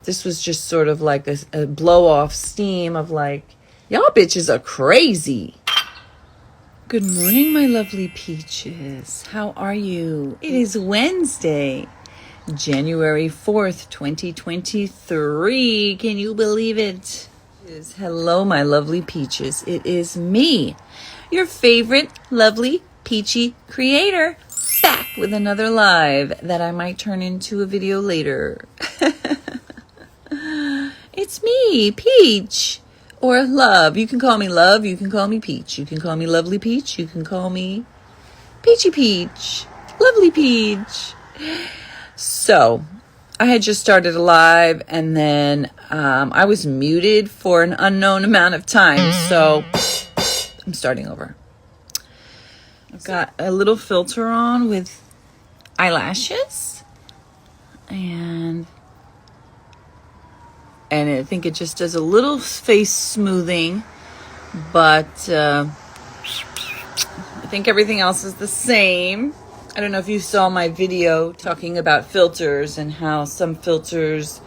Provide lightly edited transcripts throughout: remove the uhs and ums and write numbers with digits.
this was just sort of like a blow off steam of like, y'all bitches are crazy. Good morning, my lovely peaches. How are you? It is Wednesday, January 4th, 2023. Can you believe it? Hello, my lovely peaches. It is me, your favorite lovely peachy creator, back with another live that I might turn into a video later. It's me, Peach. Or Love. You can call me Love. You can call me Peach. You can call me Lovely Peach. You can call me Peachy Peach. Lovely Peach. So, I had just started a live, and then I was muted for an unknown amount of time. So, I'm starting over. I've got a little filter on with eyelashes. And I think it just does a little face smoothing, but I think everything else is the same. I don't know if you saw my video talking about filters and how some filters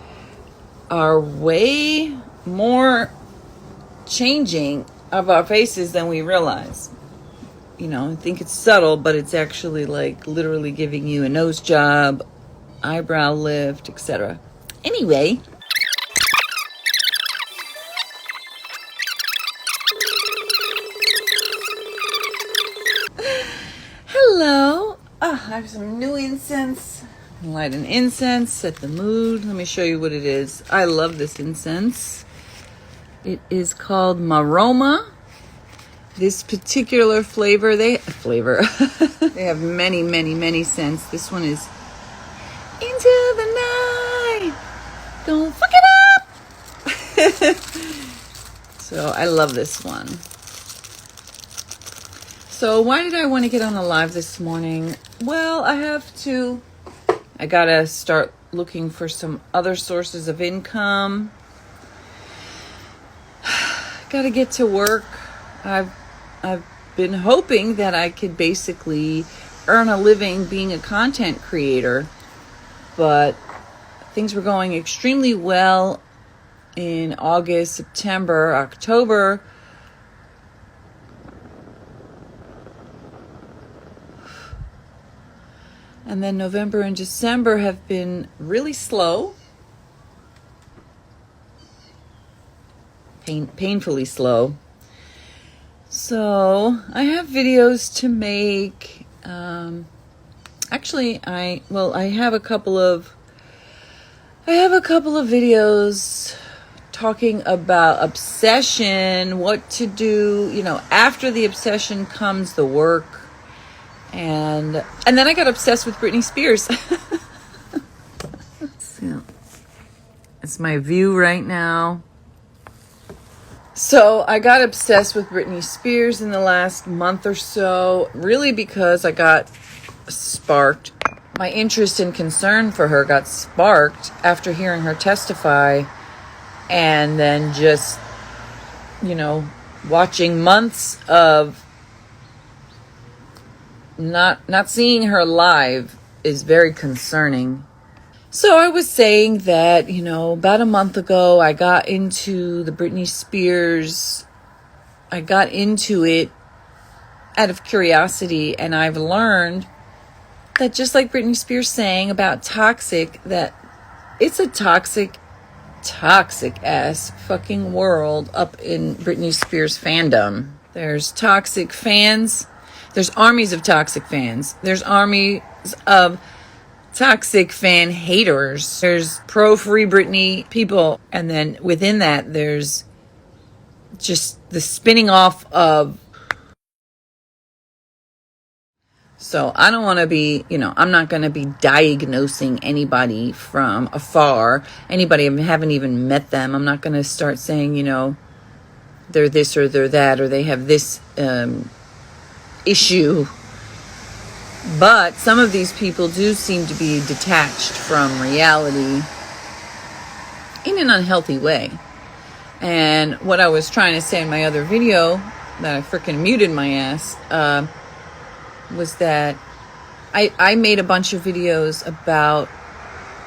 are way more changing of our faces than we realize. You know, I think it's subtle, but it's actually like literally giving you a nose job, eyebrow lift, etc. Anyway, hello. I have some new incense. Light an incense, set the mood. Let me show you what it is. I love this incense. It is called Maroma. This particular flavor, they have many, many, many scents. This one is Into the Night. Don't fuck it up. So I love this one. So why did I want to get on the live this morning? Well, I gotta start looking for some other sources of income. Gotta get to work. I've been hoping that I could basically earn a living being a content creator, but things were going extremely well in August, September, October. And then November and December have been really slow. Painfully slow. So I have videos to make. Actually, I have a couple of videos talking about obsession, what to do. You know, after the obsession comes the work. And then I got obsessed with Britney Spears. So, it's my view right now. So I got obsessed with Britney Spears in the last month or so, really because I got sparked. My interest and concern for her got sparked after hearing her testify, and then just, you know, watching months of not seeing her live is very concerning. So I was saying that, you know, about a month ago, I got into the Britney Spears. I got into it out of curiosity, and I've learned that just like Britney Spears saying about toxic, that it's a toxic ass fucking world up in Britney Spears fandom. There's toxic fans. There's armies of toxic fans. There's armies of toxic fan haters. There's pro-free Britney people. And then within that, there's just the spinning off of. So I don't want to be, you know, I'm not going to be diagnosing anybody from afar. Anybody, I haven't even met them. I'm not going to start saying, you know, they're this or they're that, or they have this issue. But some of these people do seem to be detached from reality in an unhealthy way. And what I was trying to say in my other video that I freaking muted my ass was that I made a bunch of videos about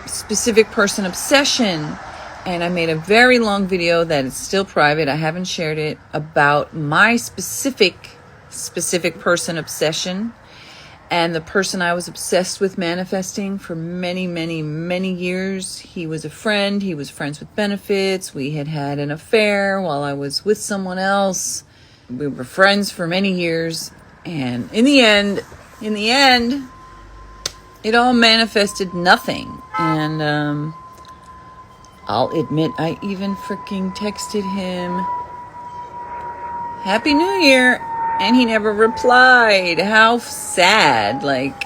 specific person obsession and I made a very long video that is still private. I haven't shared it, about my specific person obsession, and the person I was obsessed with manifesting for many, many, many years. He was a friend. He was friends with benefits. We had had an affair while I was with someone else. We were friends for many years. And in the end, it all manifested nothing. And I'll admit, I even freaking texted him, Happy New Year, and he never replied. How sad. Like,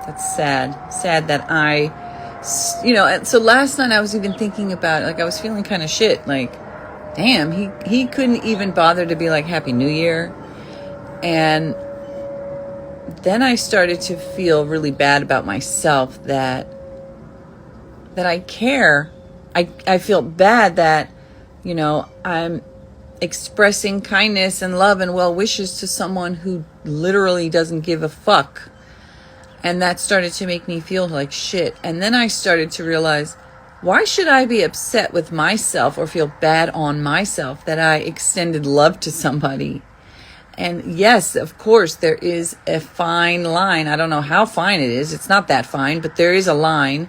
that's sad. Sad that and so last night I was even thinking about it. Like, I was feeling kind of shit. Like, damn, he couldn't even bother to be like, Happy New Year. And then I started to feel really bad about myself that I care. I feel bad that, I'm expressing kindness and love and well wishes to someone who literally doesn't give a fuck. And that started to make me feel like shit. And then I started to realize, why should I be upset with myself or feel bad on myself that I extended love to somebody? And yes, of course, there is a fine line. I don't know how fine it is. It's not that fine, but there is a line.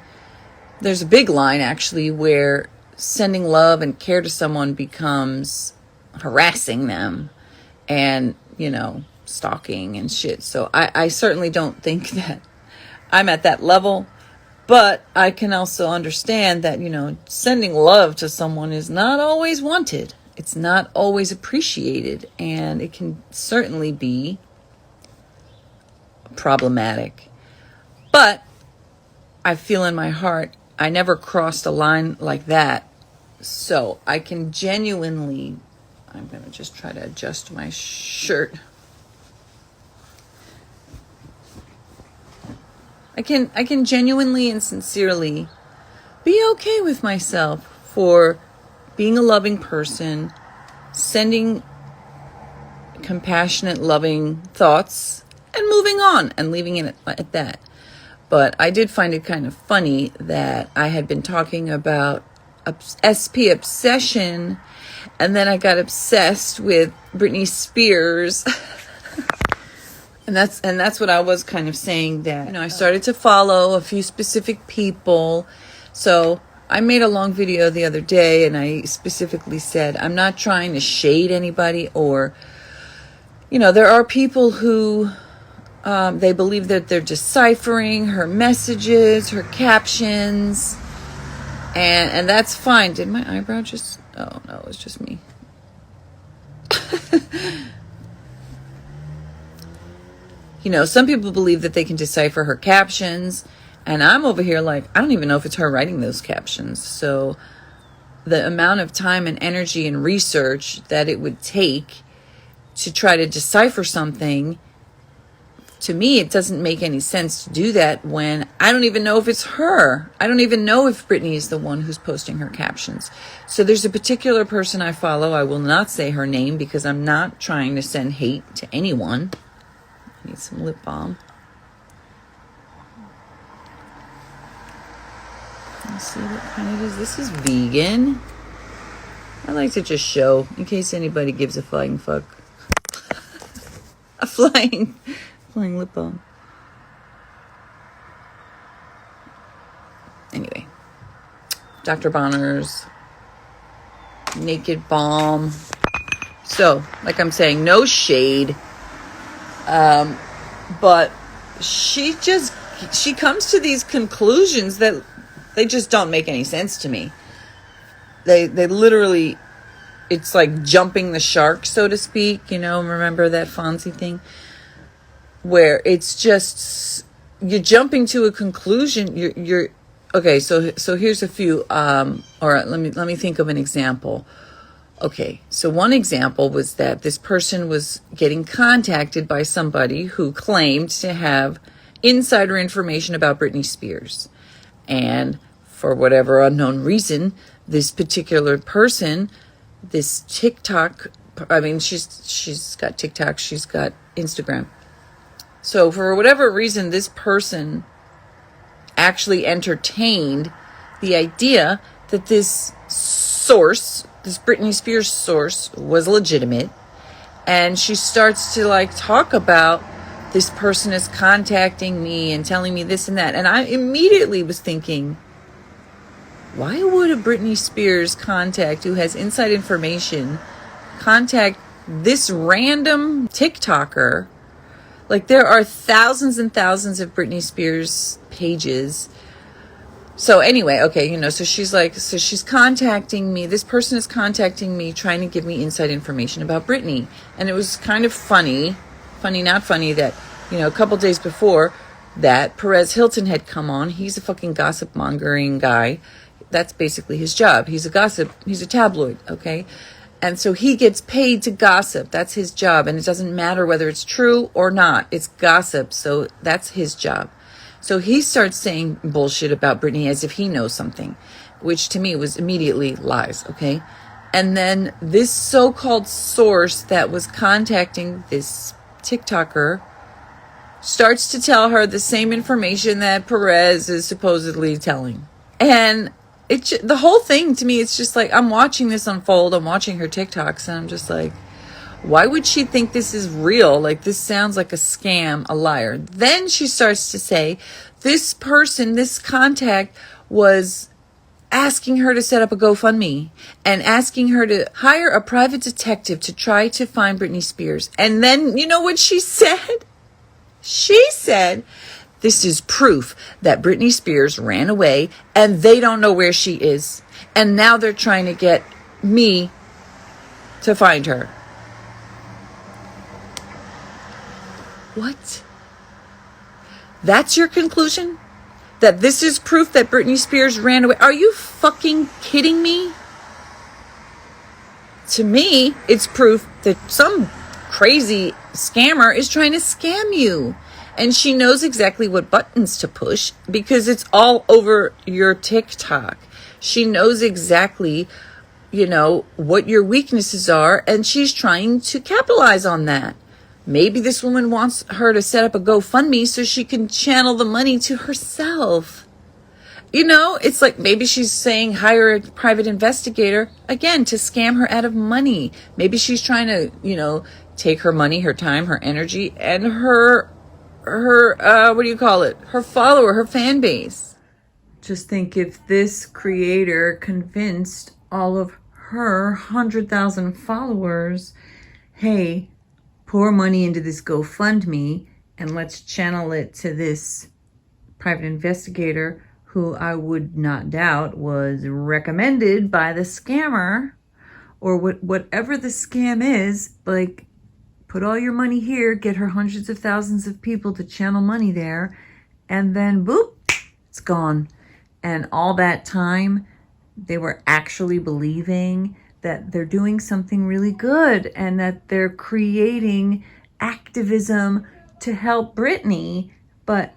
There's a big line, actually, where sending love and care to someone becomes harassing them and, stalking and shit. So I certainly don't think that I'm at that level. But I can also understand that, sending love to someone is not always wanted. It's not always appreciated. And it can certainly be problematic. But I feel in my heart, I never crossed a line like that. So I can genuinely, I'm going to just try to adjust my shirt. I can genuinely and sincerely be okay with myself for being a loving person, sending compassionate, loving thoughts, and moving on and leaving it at that. But I did find it kind of funny that I had been talking about SP obsession, and then I got obsessed with Britney Spears. And that's what I was kind of saying, that I started to follow a few specific people. So I made a long video the other day, and I specifically said, I'm not trying to shade anybody, or there are people who they believe that they're deciphering her messages, her captions, and that's fine. Did my eyebrow just, oh no, it was just me. Some people believe that they can decipher her captions, and I'm over here like, I don't even know if it's her writing those captions. So the amount of time and energy and research that it would take to try to decipher something, to me, it doesn't make any sense to do that when I don't even know if it's her. I don't even know if Britney is the one who's posting her captions. So there's a particular person I follow. I will not say her name because I'm not trying to send hate to anyone. I need some lip balm. Let's see what kind it is. This is vegan. I like to just show in case anybody gives a flying fuck. A flying lip balm. Anyway, Dr. Bonner's Naked Balm. So, like I'm saying, no shade. But she comes to these conclusions that they just don't make any sense to me. They literally, it's like jumping the shark, so to speak. Remember that Fonzie thing? Where it's just, you're jumping to a conclusion. You're okay. So here's a few, or let me think of an example. Okay, so one example was that this person was getting contacted by somebody who claimed to have insider information about Britney Spears. And for whatever unknown reason, this particular person, this TikTok, she's got TikTok, she's got Instagram. So for whatever reason, this person actually entertained the idea that this source, this Britney Spears source, was legitimate. And she starts to like talk about this person is contacting me and telling me this and that. And I immediately was thinking, why would a Britney Spears contact who has inside information contact this random TikToker? Like, there are thousands and thousands of Britney Spears pages. So anyway, okay, so she's like, so she's contacting me. This person is contacting me, trying to give me inside information about Britney. And it was kind of funny, not funny, that, a couple days before that, Perez Hilton had come on. He's a fucking gossip mongering guy. That's basically his job. He's a gossip. He's a tabloid, okay? And so he gets paid to gossip. That's his job. And it doesn't matter whether it's true or not. It's gossip. So that's his job. So he starts saying bullshit about Britney as if he knows something, which to me was immediately lies, okay? And then this so-called source that was contacting this TikToker starts to tell her the same information that Perez is supposedly telling. And the whole thing to me, it's just like, I'm watching this unfold. I'm watching her TikToks, and I'm just like, why would she think this is real? Like, this sounds like a scam, a liar. Then she starts to say, this person, this contact, was asking her to set up a GoFundMe and asking her to hire a private detective to try to find Britney Spears. And then, you know what she said? She said, this is proof that Britney Spears ran away and they don't know where she is. And now they're trying to get me to find her. What? That's your conclusion? That this is proof that Britney Spears ran away? Are you fucking kidding me? To me, it's proof that some crazy scammer is trying to scam you. And she knows exactly what buttons to push because it's all over your TikTok. She knows exactly, what your weaknesses are, and she's trying to capitalize on that. Maybe this woman wants her to set up a GoFundMe so she can channel the money to herself. It's like maybe she's saying hire a private investigator, again, to scam her out of money. Maybe she's trying to, take her money, her time, her energy, and her her follower, her fan base. Just think, if this creator convinced all of her 100,000 followers, hey, pour money into this GoFundMe and let's channel it to this private investigator who I would not doubt was recommended by the scammer, or whatever the scam is, like, put all your money here, get her hundreds of thousands of people to channel money there, and then boop, it's gone. And all that time, they were actually believing that they're doing something really good and that they're creating activism to help Britney, but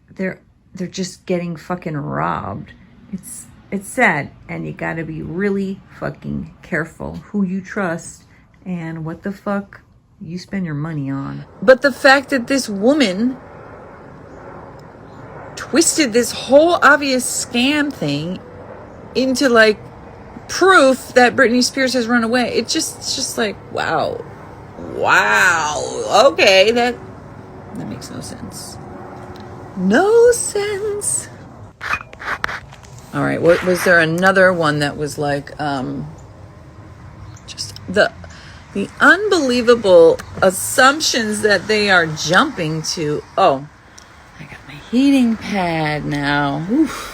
they're just getting fucking robbed. It's sad, and you gotta be really fucking careful who you trust and what the fuck you spend your money on. But the fact that this woman twisted this whole obvious scam thing into like proof that Britney Spears has run away, it's just like, wow, okay, that makes no sense. All right, what was there? Another one that was like just the unbelievable assumptions that they are jumping to. Oh, I got my heating pad now. Oof.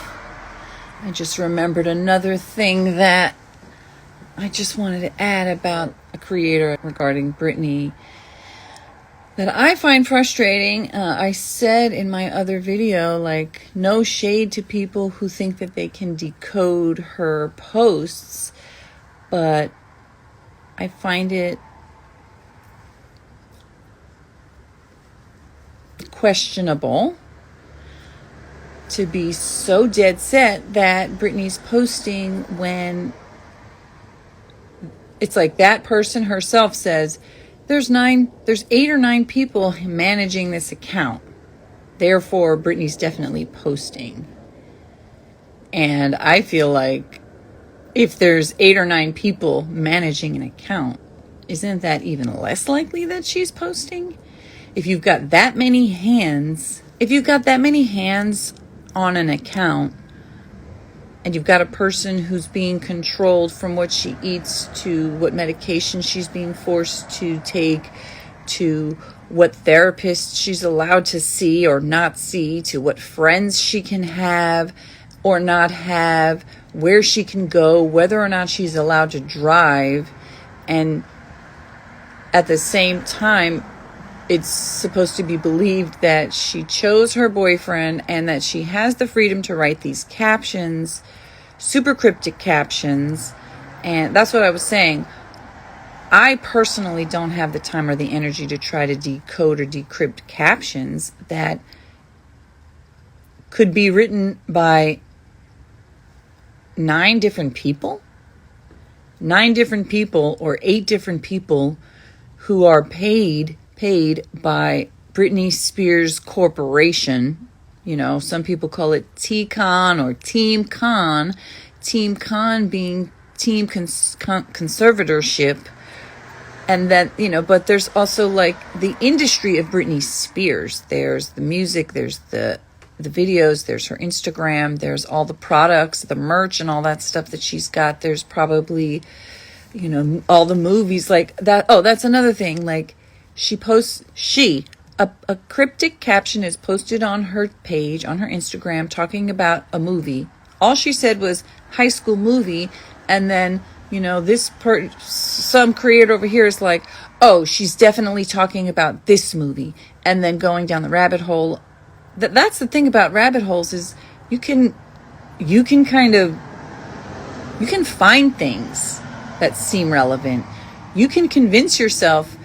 I just remembered another thing that I just wanted to add about a creator regarding Britney that I find frustrating. I said in my other video, like, no shade to people who think that they can decode her posts, but I find it questionable to be so dead set that Britney's posting when it's like that person herself says, there's 8 or 9 people managing this account. Therefore, Britney's definitely posting. And I feel like if there's 8 or 9 people managing an account, isn't that even less likely that she's posting? If you've got that many hands on an account, and you've got a person who's being controlled from what she eats to what medication she's being forced to take, to what therapist she's allowed to see or not see, to what friends she can have or not have, where she can go, whether or not she's allowed to drive. And at the same time, it's supposed to be believed that she chose her boyfriend and that she has the freedom to write these captions, super cryptic captions. And that's what I was saying. I personally don't have the time or the energy to try to decode or decrypt captions that could be written by 9 different people or 8 different people who are paid by Britney Spears Corporation. You know, some people call it T-Con or Team Con. Team Con being team conservatorship. And then, you know, but there's also like the industry of Britney Spears. There's the music, there's the videos, there's her Instagram, there's all the products, the merch and all that stuff that she's got. There's probably, you know, all the movies like that. Oh, that's another thing. Like a cryptic caption is posted on her page, on her Instagram, talking about a movie. All she said was High School Movie. And then, you know, some creator over here is like, oh, she's definitely talking about this movie. And then going down the rabbit hole. That's the thing about rabbit holes is you can find things that seem relevant. You can convince yourself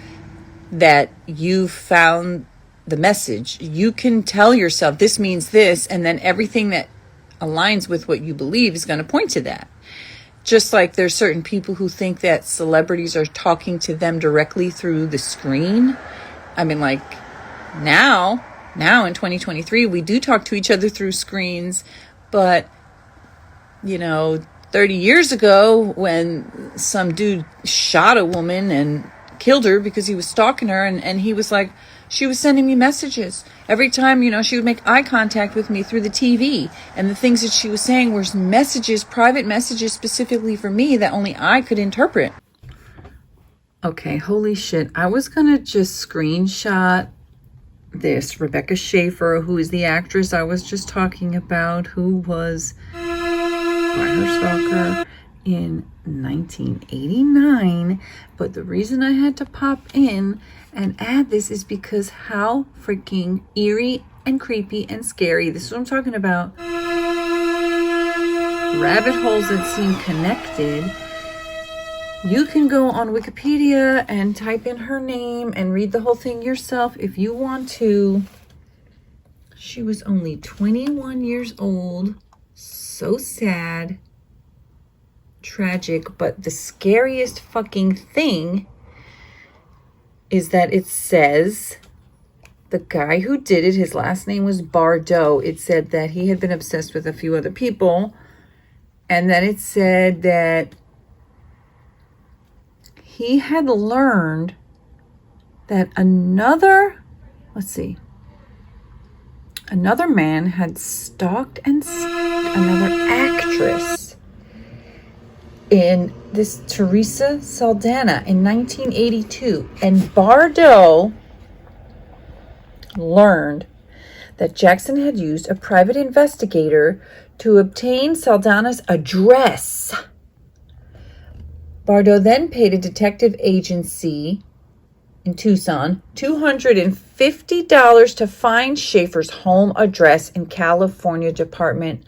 that you've found the message. You can tell yourself this means this, and then everything that aligns with what you believe is going to point to that. Just like there's certain people who think that celebrities are talking to them directly through the screen. I mean, like now in 2023, we do talk to each other through screens, but, you know, 30 years ago when some dude shot a woman and killed her because he was stalking her, and he was like, she was sending me messages. Every time, you know, she would make eye contact with me through the TV, and the things that she was saying were messages, private messages specifically for me that only I could interpret. Okay, holy shit. I was going to just screenshot this Rebecca Schaefer, who is the actress I was just talking about, who was by her stalker in 1989. But the reason I had to pop in and add this is because how freaking eerie and creepy and scary. This is what I'm talking about. Rabbit holes that seem connected. You can go on Wikipedia and type in her name and read the whole thing yourself if you want to. She was only 21 years old. So sad. Tragic. But the scariest fucking thing is that it says the guy who did it, his last name was Bardot. It said that he had been obsessed with a few other people. And then it said that he had learned that another man had stalked another actress in this Teresa Saldana in 1982. And Bardot learned that Jackson had used a private investigator to obtain Saldana's address. Bardot then paid a detective agency in Tucson $250 to find Schaefer's home address in California Department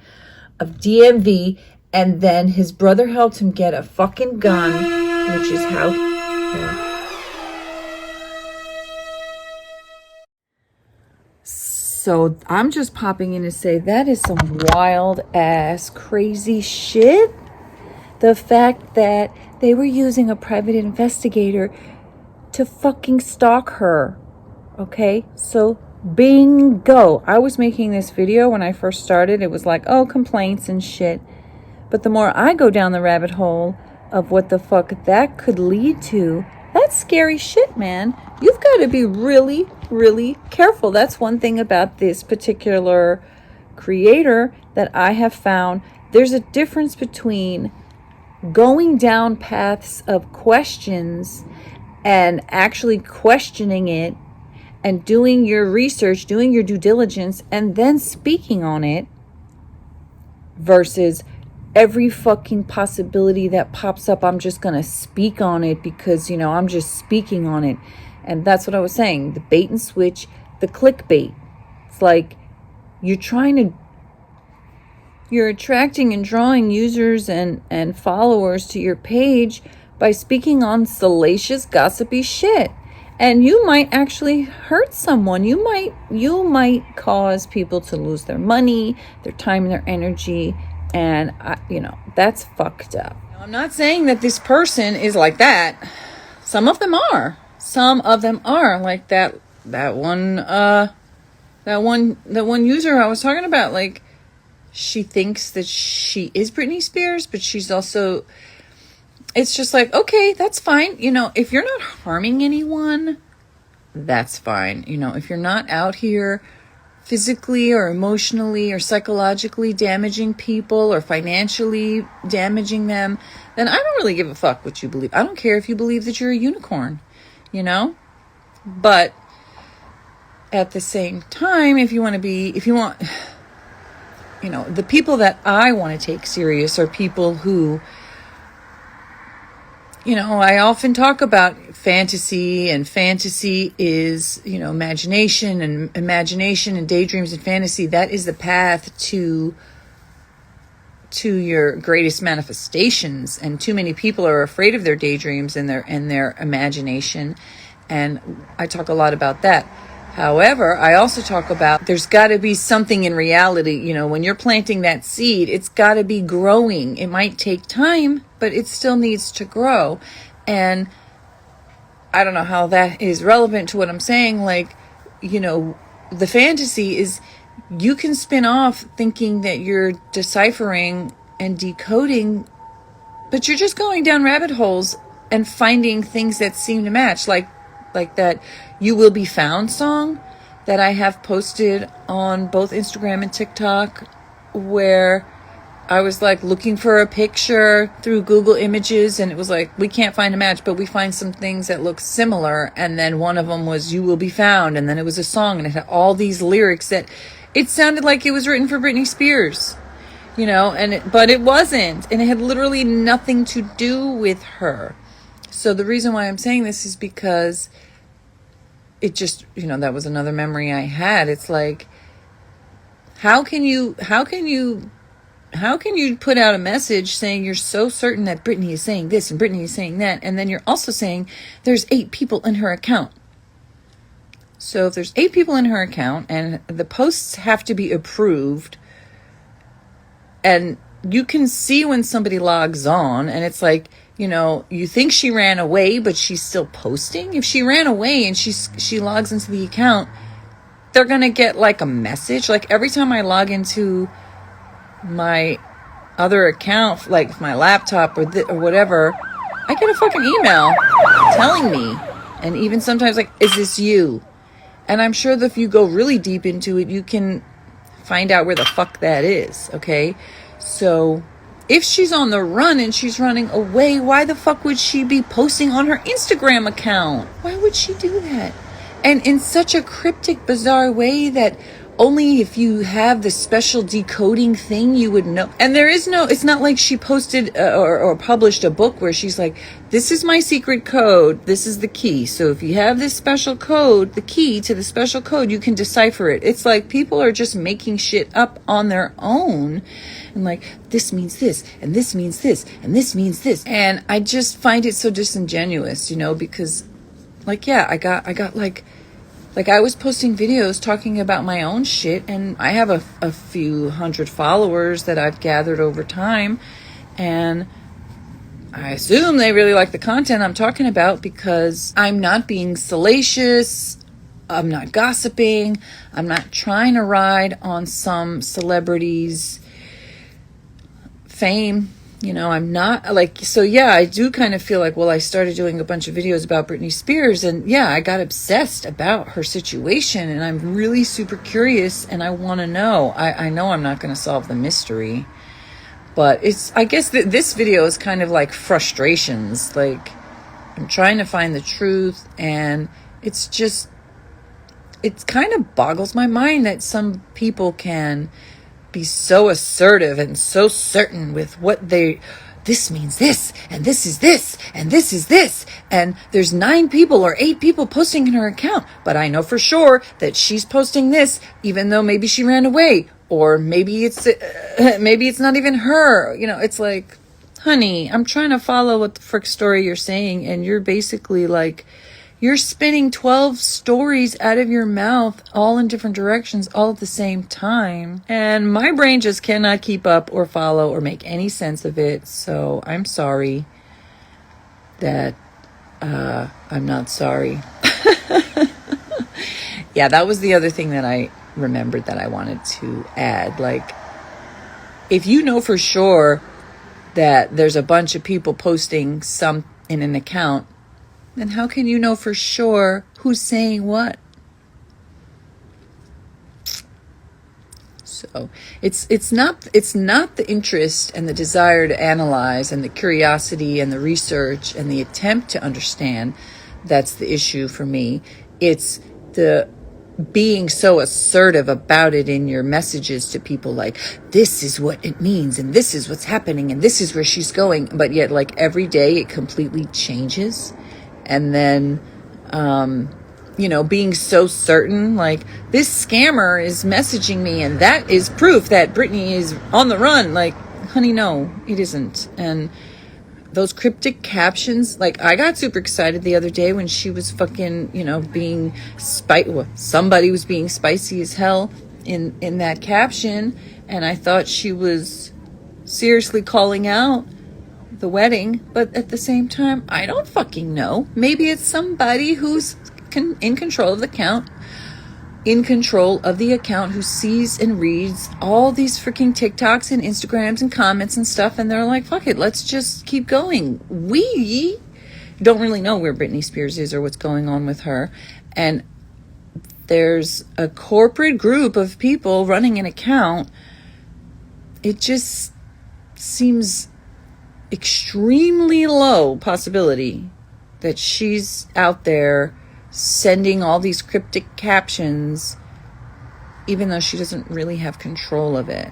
of DMV, and then his brother helped him get a fucking gun, which is how So I'm just popping in to say that is some wild ass crazy shit. The fact that they were using a private investigator to fucking stalk her. Okay? So Bingo. I was making this video when I first started. It was like, oh, complaints and shit. But the more I go down the rabbit hole of what the fuck that could lead to, that's scary shit, man. You've got to be really, really careful. That's one thing about this particular creator that I have found. There's a difference between going down paths of questions and actually questioning it and doing your research, doing your due diligence, and then speaking on it versus every fucking possibility that pops up, I'm just going to speak on it because, I'm just speaking on it. And that's what I was saying. The bait and switch, the clickbait. It's like you're attracting and drawing users and followers to your page by speaking on salacious, gossipy shit. And you might actually hurt someone. You might cause people to lose their money, their time, and their energy. And, that's fucked up. Now, I'm not saying that this person is like that. Some of them are. Like that one user I was talking about. Like, she thinks that she is Britney Spears, but she's also... It's just like, okay, that's fine. If you're not harming anyone, that's fine. If you're not out here physically or emotionally or psychologically damaging people or financially damaging them, then I don't really give a fuck what you believe. I don't care if you believe that you're a unicorn, But at the same time, if you want, the people that I want to take serious are people who... I often talk about fantasy, and fantasy is, imagination and daydreams and fantasy. That is the path to your greatest manifestations. And too many people are afraid of their daydreams and their imagination. And I talk a lot about that. However, I also talk about there's got to be something in reality. When you're planting that seed, it's got to be growing. It might take time, but it still needs to grow. And I don't know how that is relevant to what I'm saying. Like, the fantasy is you can spin off thinking that you're deciphering and decoding, but you're just going down rabbit holes and finding things that seem to match. Like that You Will Be Found song that I have posted on both Instagram and TikTok, where I was like looking for a picture through Google Images, and it was like, we can't find a match, but we find some things that look similar. And then one of them was You Will Be Found. And then it was a song, and it had all these lyrics that it sounded like it was written for Britney Spears, but it wasn't. And it had literally nothing to do with her. So the reason why I'm saying this is because it just, that was another memory I had. It's like, how can you put out a message saying you're so certain that Britney is saying this and Britney is saying that, and then you're also saying there's 8 people in her account? So if there's 8 people in her account and the posts have to be approved, and you can see when somebody logs on, and it's like, you think she ran away, but she's still posting. If she ran away and she logs into the account, they're going to get like a message. Like every time I log into my other account, like my laptop or whatever, I get a fucking email telling me. And even sometimes like, is this you? And I'm sure that if you go really deep into it, you can find out where the fuck that is. Okay. So if she's on the run and she's running away, why the fuck would she be posting on her Instagram account? Why would she do that? And in such a cryptic, bizarre way that only if you have the special decoding thing you would know. And it's not like she posted or published a book where she's like, this is my secret code, this is the key. So if you have this special code, the key to the special code, you can decipher it. It's like people are just making shit up on their own. And like, this means this, and this means this, and this means this. And I just find it so disingenuous, because like, yeah, I got like I was posting videos talking about my own shit, and I have a few hundred followers that I've gathered over time, and I assume they really like the content I'm talking about because I'm not being salacious, I'm not gossiping. I'm not trying to ride on some celebrity's fame. You know, I'm not like, so yeah, I do kind of feel like, well, I started doing a bunch of videos about Britney Spears, and yeah, I got obsessed about her situation, and I'm really super curious, and I want to know. I know I'm not going to solve the mystery, but I guess this video is kind of like frustrations. Like, I'm trying to find the truth, and it kind of boggles my mind that some people can be so assertive and so certain with what this means this, and this is this, and this is this, and there's 9 people or 8 people posting in her account, but I know for sure that she's posting this, even though maybe she ran away, or maybe it's not even her. You know, it's like, honey, I'm trying to follow what the frick story you're saying, and you're basically like, you're spinning 12 stories out of your mouth, all in different directions, all at the same time. And my brain just cannot keep up or follow or make any sense of it. So I'm sorry that I'm not sorry. Yeah, that was the other thing that I remembered that I wanted to add. Like, if you know for sure that there's a bunch of people posting some in an account, then how can you know for sure who's saying what? So it's not the interest and the desire to analyze and the curiosity and the research and the attempt to understand that's the issue for me. It's the being so assertive about it in your messages to people, like, this is what it means, and this is what's happening, and this is where she's going. But yet, like, every day it completely changes. And then, you know, being so certain, like, this scammer is messaging me, and that is proof that Britney is on the run. Like, honey, no, it isn't. And those cryptic captions, like, I got super excited the other day when she was fucking, you know, being somebody was being spicy as hell in that caption, and I thought she was seriously calling out the wedding. But at the same time, I don't fucking know. Maybe it's somebody who's in control of the account, who sees and reads all these freaking TikToks and Instagrams and comments and stuff, and they're like, fuck it, let's just keep going. We don't really know where Britney Spears is or what's going on with her, and there's a corporate group of people running an account. It just seems extremely low possibility that she's out there sending all these cryptic captions, even though she doesn't really have control of it.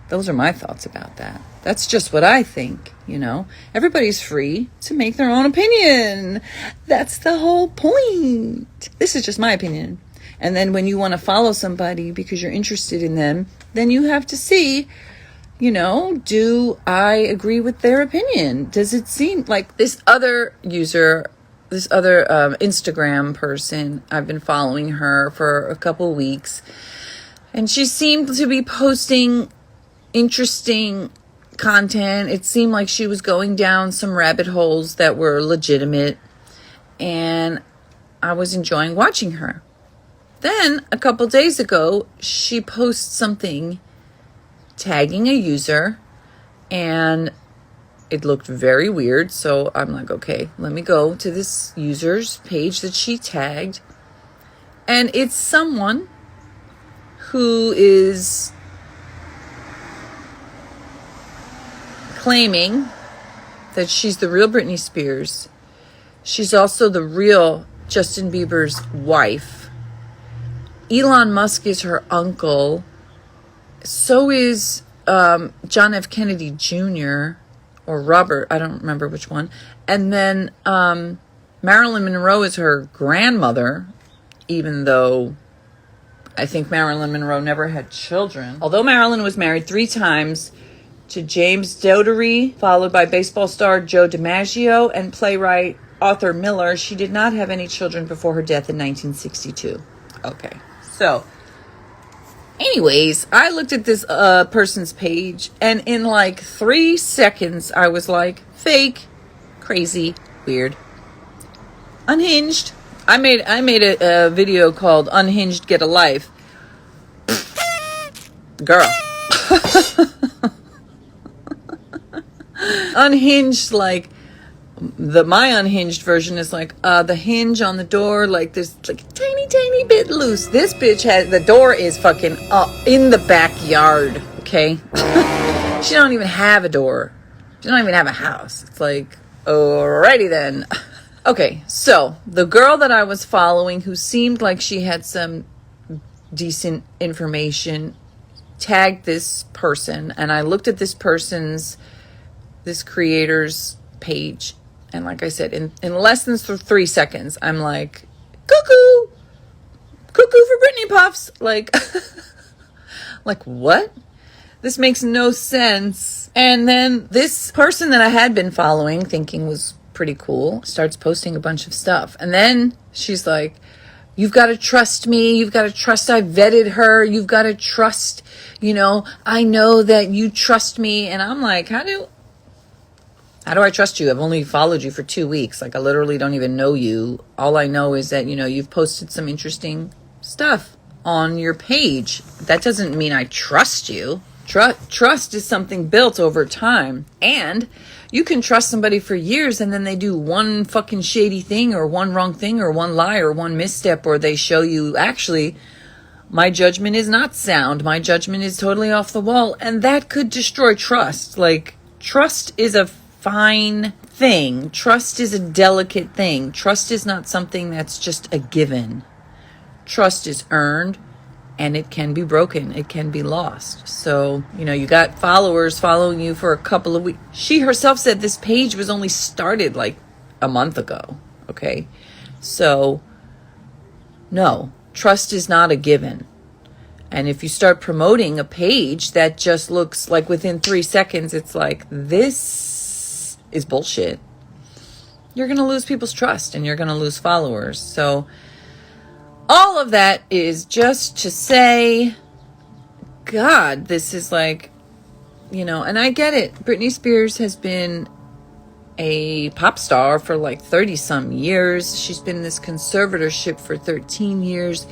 Those are my thoughts about that. That's just what I think, you know. Everybody's free to make their own opinion. That's the whole point. This is just my opinion. And then when you want to follow somebody because you're interested in them, then you have to see, you know, do I agree with their opinion? Does it seem like this other Instagram person, I've been following her for a couple weeks, and she seemed to be posting interesting content. It seemed like she was going down some rabbit holes that were legitimate, and I was enjoying watching her. Then a couple days ago, she posts something tagging a user, and it looked very weird. So I'm like, okay, let me go to this user's page that she tagged. And it's someone who is claiming that she's the real Britney Spears. She's also the real Justin Bieber's wife. Elon Musk is her uncle. So is John F. Kennedy Jr. or Robert, I don't remember which one. And then Marilyn Monroe is her grandmother, even though I think Marilyn Monroe never had children. Although Marilyn was married 3 times to James Dougherty, followed by baseball star Joe DiMaggio and playwright Arthur Miller, she did not have any children before her death in 1962. Okay, so anyways, I looked at this person's page, and in like 3 seconds, I was like, fake, crazy, weird, unhinged. I made a video called Unhinged Get a Life. Girl. Unhinged, like my unhinged version is like the hinge on the door, like there's like a tiny bit loose. This bitch has the door is fucking in the backyard. Okay. She don't even have a door. She don't even have a house. It's like, alrighty then. Okay, so the girl that I was following, who seemed like she had some decent information, tagged this person, and I looked at this creator's page, and like I said, in less than 3 seconds, I'm like, cuckoo for Britney Puffs. Like, like what? This makes no sense. And then this person that I had been following, thinking was pretty cool, starts posting a bunch of stuff. And then she's like, you've got to trust me. You've got to trust I vetted her. You've got to trust, I know that you trust me. And I'm like, how do I trust you? I've only followed you for 2 weeks. Like, I literally don't even know you. All I know is that, you've posted some interesting stuff on your page. That doesn't mean I trust you. Trust is something built over time. And you can trust somebody for years, and then they do one fucking shady thing or one wrong thing or one lie or one misstep, or they show you, actually, my judgment is not sound. My judgment is totally off the wall. And that could destroy trust. Like, trust is a fine thing. Trust is a delicate thing. Trust is not something that's just a given. Trust is earned, and it can be broken. It can be lost. So, you got followers following you for a couple of weeks. She herself said this page was only started like a month ago. Okay. So, no, trust is not a given. And if you start promoting a page that just looks like within 3 seconds, it's like, this is bullshit, you're going to lose people's trust and you're going to lose followers. So, all of that is just to say, God, this is like, and I get it. Britney Spears has been a pop star for like 30 some years. She's been in this conservatorship for 13 years.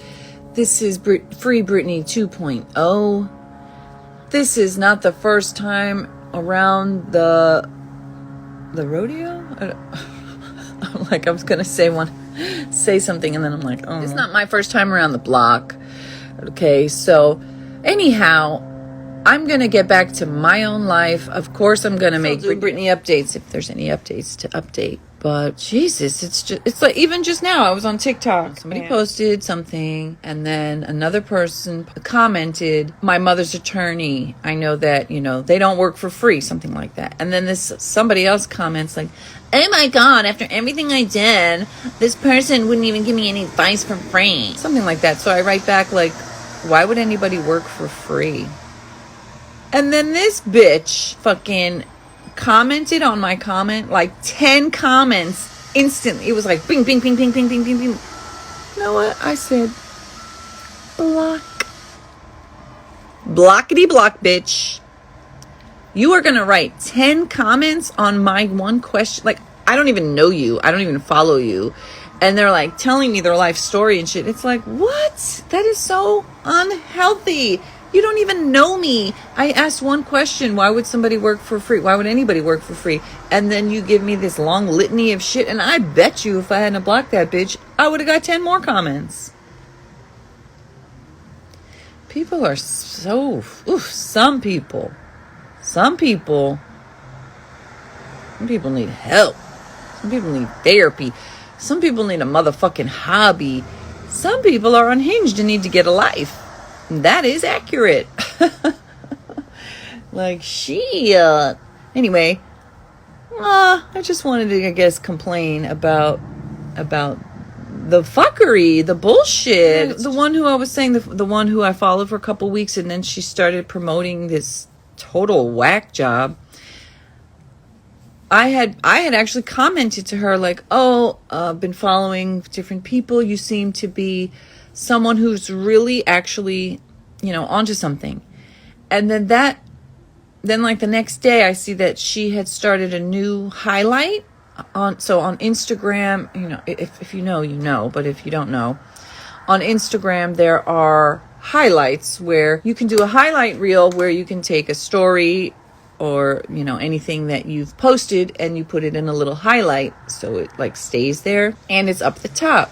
This is Free Britney 2.0. This is not the first time around the rodeo. I'm like, I was going to say something, and then I'm like, oh, it's not my first time around the block. Okay, so anyhow, I'm gonna get back to my own life. Of course, I'm gonna make Britney updates if there's any updates to update. But Jesus, it's like, even just now I was on TikTok. Somebody posted something, and then another person commented, my mother's attorney, I know that, they don't work for free, something like that. And then somebody else comments like, oh my God, after everything I did, this person wouldn't even give me any advice for free. Something like that. So I write back like, why would anybody work for free? And then this bitch fucking commented on my comment, like 10 comments instantly. It was like bing, bing, bing, bing, bing, bing, bing, bing. You know what? I said, block. Blockity block, bitch. You are going to write 10 comments on my one question. Like, I don't even know you. I don't even follow you. And they're like telling me their life story and shit. It's like, what? That is so unhealthy. You don't even know me. I asked one question. Why would somebody work for free? Why would anybody work for free? And then you give me this long litany of shit. And I bet you if I hadn't blocked that bitch, I would have got 10 more comments. People are so... Some people need help. Some people need therapy. Some people need a motherfucking hobby. Some people are unhinged and need to get a life. That is accurate. Like, anyway, I just wanted to, I guess, complain about the fuckery, the bullshit. The one who I was saying, the one who I followed for a couple weeks, and then she started promoting this total whack job. I had actually commented to her like, oh, I've been following different people. You seem to be someone who's really actually, onto something. And then like the next day I see that she had started a new highlight on Instagram, if you know, you know, but if you don't know, on Instagram, there are highlights where you can do a highlight reel where you can take a story or, anything that you've posted and you put it in a little highlight so it like stays there and it's up the top.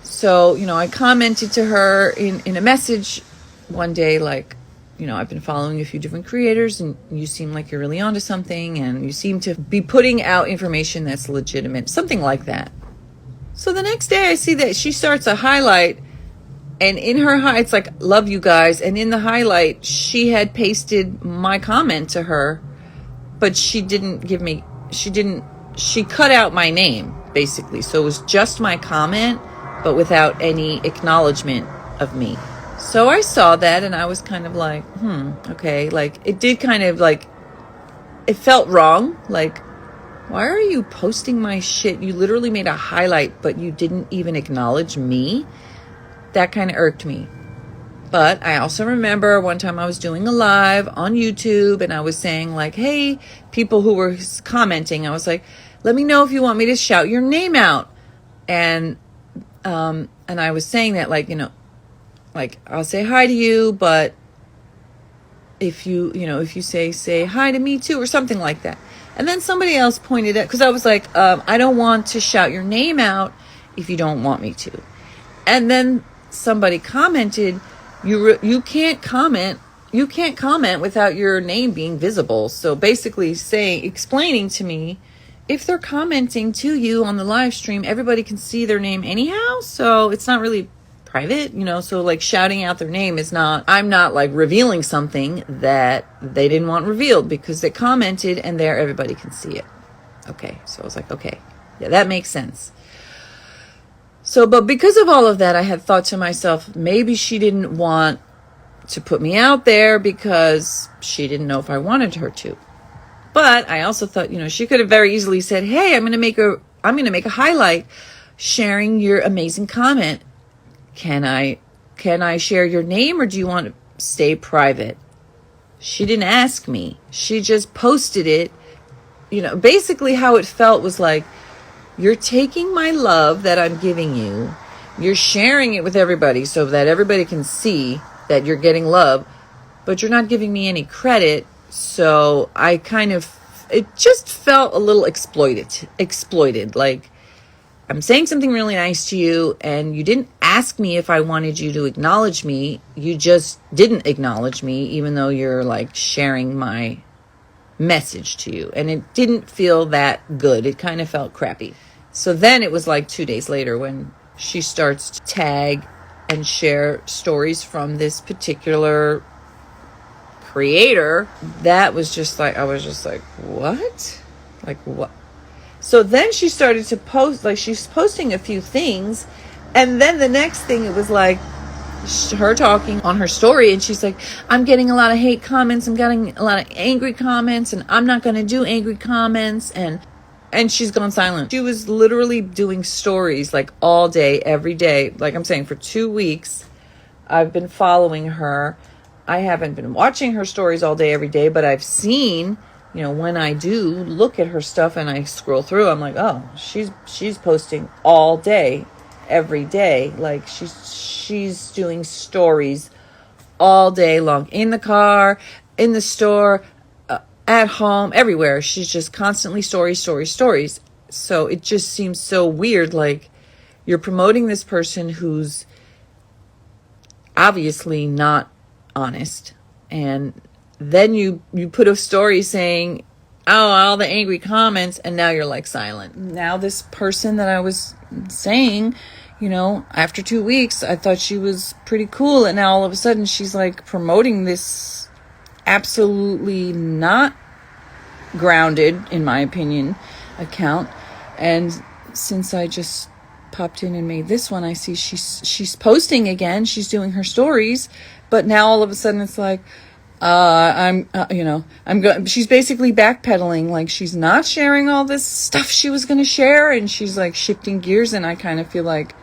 So, I commented to her in a message one day, like, I've been following a few different creators and you seem like you're really onto something and you seem to be putting out information that's legitimate, something like that. So the next day I see that she starts a highlight, and in her it's like, love you guys. And in the highlight, she had pasted my comment to her, but she cut out my name basically. So it was just my comment, but without any acknowledgement of me. So I saw that and I was kind of like, okay. Like it did kind of like, it felt wrong. Like, why are you posting my shit? You literally made a highlight, but you didn't even acknowledge me. That kind of irked me. But I also remember one time I was doing a live on YouTube and I was saying like, hey, people who were commenting, I was like, let me know if you want me to shout your name out. And I was saying that like, like I'll say hi to you, but if you say hi to me too or something like that. And then somebody else pointed out, because I was like, I don't want to shout your name out if you don't want me to. And then somebody commented, you can't comment without your name being visible. So basically explaining to me, if they're commenting to you on the live stream, everybody can see their name anyhow. So it's not really private, so like shouting out their name I'm not like revealing something that they didn't want revealed because they commented and there everybody can see it. Okay. So I was like, okay, yeah, that makes sense. So, but because of all of that, I had thought to myself, maybe she didn't want to put me out there because she didn't know if I wanted her to. But I also thought, she could have very easily said, hey, I'm going to make a highlight sharing your amazing comment. Can I share your name or do you want to stay private? She didn't ask me. She just posted it. Basically how it felt was like, you're taking my love that I'm giving you. You're sharing it with everybody so that everybody can see that you're getting love, but you're not giving me any credit. So it just felt a little exploited. Like, I'm saying something really nice to you and you didn't ask me if I wanted you to acknowledge me. You just didn't acknowledge me, even though you're like sharing my message to you. And it didn't feel that good. It kind of felt crappy. So then it was like 2 days later when she starts to tag and share stories from this particular creator. That was just like, I was just like, what? Like what? So then she started to post, like she's posting a few things. And then the next thing, it was like her talking on her story. And she's like, I'm getting a lot of hate comments. I'm getting a lot of angry comments. And I'm not going to do angry comments. And she's gone silent. She was literally doing stories like all day, every day. Like I'm saying, for 2 weeks, I've been following her. I haven't been watching her stories all day, every day, but I've seen, when I do look at her stuff and I scroll through, I'm like, oh, she's posting all day, every day. Like she's doing stories all day long, in the car, in the store, at home, everywhere. She's just constantly stories. So it just seems so weird. Like you're promoting this person who's obviously not honest, and then you put a story saying, oh, all the angry comments, and now you're like silent. Now this person that I was saying, after 2 weeks, I thought she was pretty cool, and now all of a sudden she's like promoting this absolutely not grounded, in my opinion, account. And since I just popped in and made this one, I see she's posting again. She's doing her stories, but now all of a sudden it's like, she's basically backpedaling. Like she's not sharing all this stuff she was going to share, and she's like shifting gears. And I kind of feel like,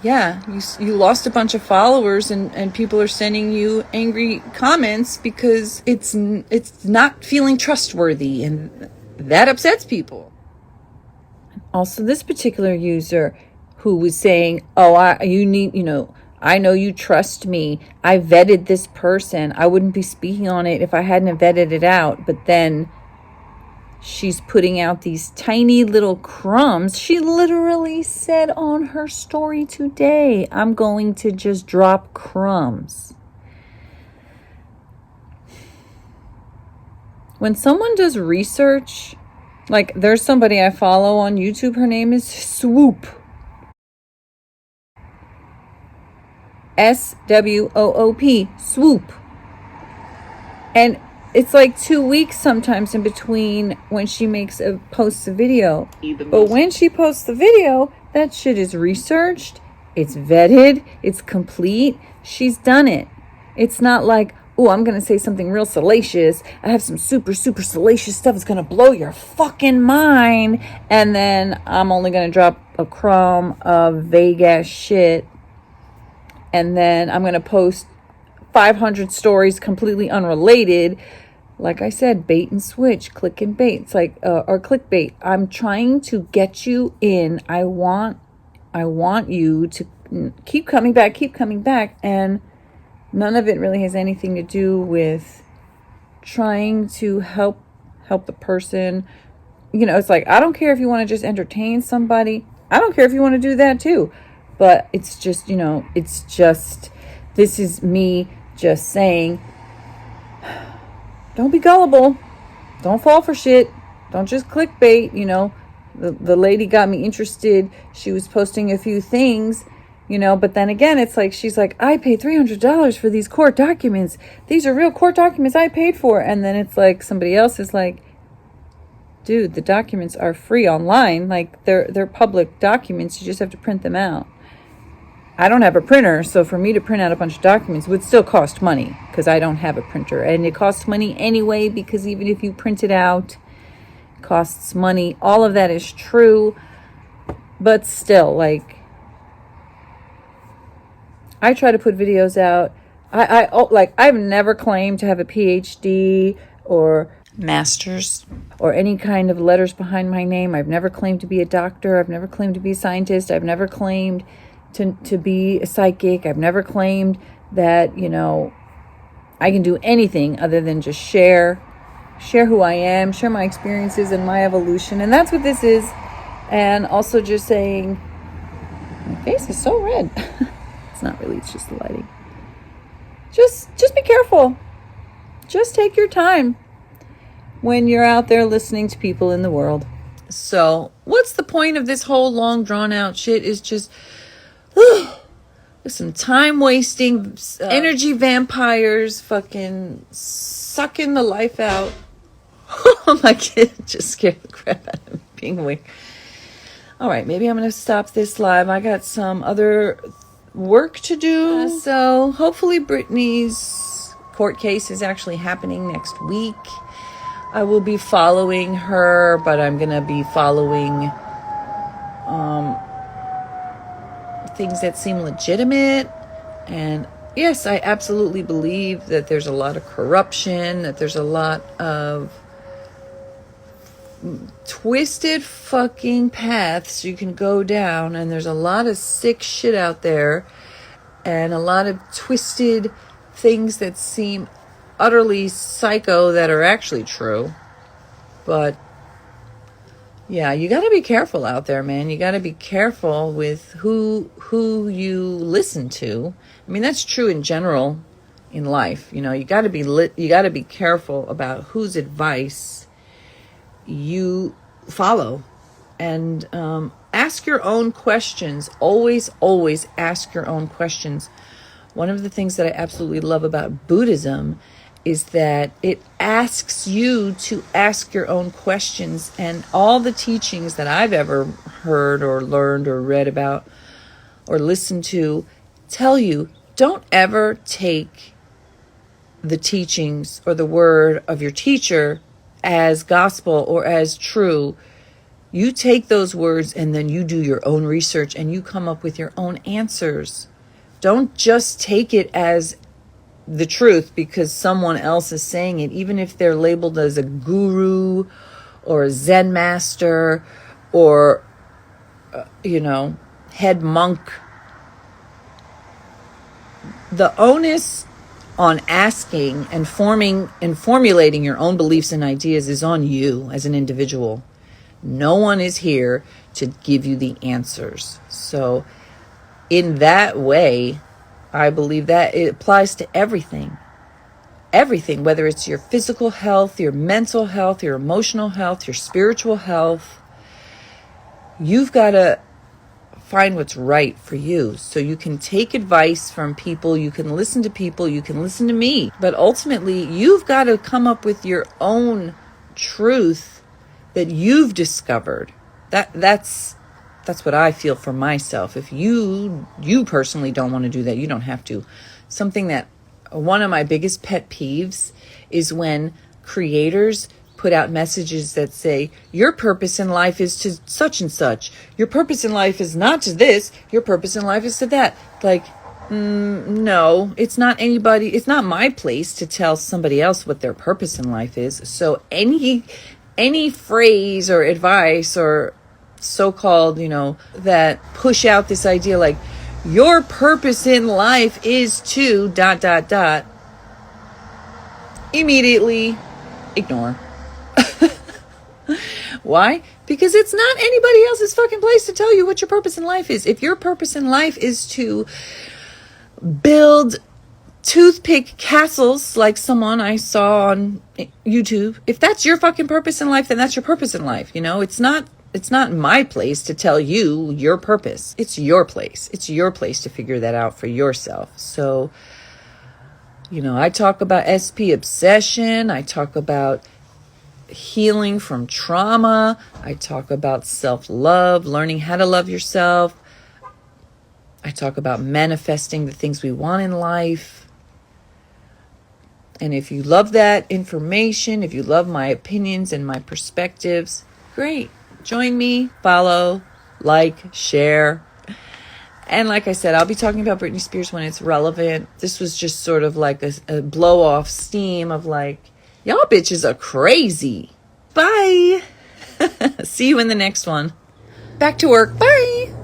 yeah, you lost a bunch of followers, and people are sending you angry comments because it's not feeling trustworthy, and that upsets people. also this particular user who was saying, oh, I know you trust me. I vetted this person. I wouldn't be speaking on it if I hadn't vetted it out. But then she's putting out these tiny little crumbs. She literally said on her story today, I'm going to just drop crumbs. When someone does research, like there's somebody I follow on YouTube, her name is Swoop. SWOOP, Swoop. And it's like 2 weeks sometimes in between when she posts a video. But when she posts the video, that shit is researched, it's vetted, it's complete. She's done it. It's not like, oh, I'm going to say something real salacious. I have some super, super salacious stuff. It's going to blow your fucking mind. And then I'm only going to drop a crumb of vague ass shit. And then I'm going to post 500 stories completely unrelated. Like I said, bait and switch, click and bait. It's like, or clickbait. I'm trying to get you in. I want you to keep coming back. And none of it really has anything to do with trying to help the person. You know, it's like, I don't care if you want to just entertain somebody. I don't care if you want to do that too. But it's just, this is me just saying, don't be gullible. Don't fall for shit. Don't just clickbait. The lady got me interested. She was posting a few things, but then again, it's like, she's like, I paid $300 for these court documents. These are real court documents I paid for. And then it's like, somebody else is like, dude, the documents are free online. Like they're public documents. You just have to print them out. I don't have a printer, so for me to print out a bunch of documents would still cost money because I don't have a printer. And it costs money anyway because even if you print it out, it costs money. All of that is true. But still, like, I try to put videos out. I've never claimed to have a PhD or master's or any kind of letters behind my name. I've never claimed to be a doctor. I've never claimed to be a scientist. I've never claimed to be a psychic. I've never claimed that, I can do anything other than just share who I am, share my experiences and my evolution. And that's what this is. And also just saying, my face is so red. It's not really, it's just the lighting. Just be careful. Just take your time when you're out there listening to people in the world. So what's the point of this whole long drawn out shit is just some time wasting, energy vampires fucking sucking the life out. Oh, my kid just scared the crap out of me being awake. All right, maybe I'm going to stop this live. I got some other work to do. So hopefully Brittany's court case is actually happening next week. I will be following her, but I'm going to be following things that seem legitimate. And yes, I absolutely believe that there's a lot of corruption, that there's a lot of twisted fucking paths you can go down, and there's a lot of sick shit out there and a lot of twisted things that seem utterly psycho that are actually true. But yeah, you got to be careful out there, man. You got to be careful with who you listen to. I mean, that's true in general in life. You got to be careful about whose advice you follow, and ask your own questions. Always ask your own questions. One of the things that I absolutely love about Buddhism is that it asks you to ask your own questions. And all the teachings that I've ever heard or learned or read about or listened to tell you, don't ever take the teachings or the word of your teacher as gospel or as true. You take those words and then you do your own research and you come up with your own answers. Don't just take it as the truth because someone else is saying it, even if they're labeled as a guru or a Zen master or head monk. The onus on asking and formulating your own beliefs and ideas is on you as an individual. No one is here to give you the answers. So in that way, I believe that it applies to everything. Everything, whether it's your physical health, your mental health, your emotional health, your spiritual health. You've got to find what's right for you. So you can take advice from people, you can listen to people, you can listen to me. But ultimately, you've got to come up with your own truth that you've discovered. That's what I feel for myself. If you personally don't want to do that, you don't have to. One of my biggest pet peeves is when creators put out messages that say, your purpose in life is to such and such. Your purpose in life is not to this. Your purpose in life is to that. Like, no, it's not my place to tell somebody else what their purpose in life is. So any phrase or advice or so-called, that push out this idea like, your purpose in life is to ... Immediately ignore. Why? Because it's not anybody else's fucking place to tell you what your purpose in life is. If your purpose in life is to build toothpick castles like someone I saw on YouTube, if that's your fucking purpose in life, then that's your purpose in life. It's not my place to tell you your purpose. It's your place. It's your place to figure that out for yourself. So, I talk about SP obsession. I talk about healing from trauma. I talk about self-love, learning how to love yourself. I talk about manifesting the things we want in life. And if you love that information, if you love my opinions and my perspectives, great. Join me, follow, like, share. And like I said, I'll be talking about Britney Spears when it's relevant. This was just sort of like a blow off steam of like, y'all bitches are crazy. Bye. See you in the next one. Back to work. Bye.